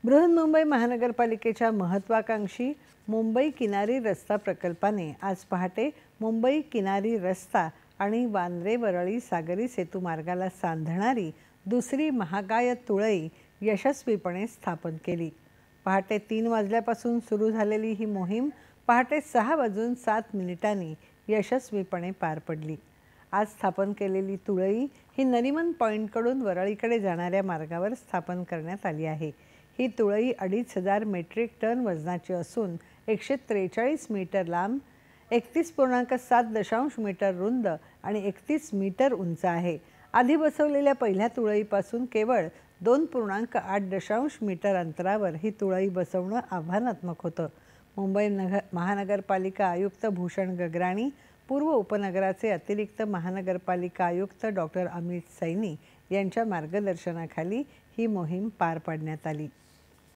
बृहन्मुंबई महानगरपालिकेच्या महत्त्वाकांक्षी मुंबई किनारी रस्ता प्रकल्पाने आज पहाटे मुंबई किनारी रस्ता आणि वांद्रे वरळी सागरी सेतू मार्गाला सांधणारी दुसरी महाकाय तुळई यशस्वीपणे स्थापन केली। पहाटे 3 वाजल्यापासून सुरू झालेली ही मोहीम पहाटे 6:07 यशस्वीपणे पार पडली। आज स्थापन केलेली तुळई ही नरिमन पॉइंटकडून वरळीकडे जाणाऱ्या मार्गावर स्थापन करण्यात आली आहे। ही तुळई 2,500 मेट्रिक टन वजनाची असून 143 मीटर लांब, 31.7 मीटर रुंद आणि 31 मीटर उंच आहे। आधी बसवलेल्या पहिल्या तुळईपासून केवळ 2.8 मीटर अंतरावर ही तुळई बसवणं आव्हानात्मक होतं। मुंबई महानगरपालिका आयुक्त भूषण गगराणी, पूर्व उपनगराचे अतिरिक्त महानगरपालिका आयुक्त डॉक्टर अमित सैनी यांच्या मार्गदर्शनाखाली ही मोहीम पार पाडण्यात आली।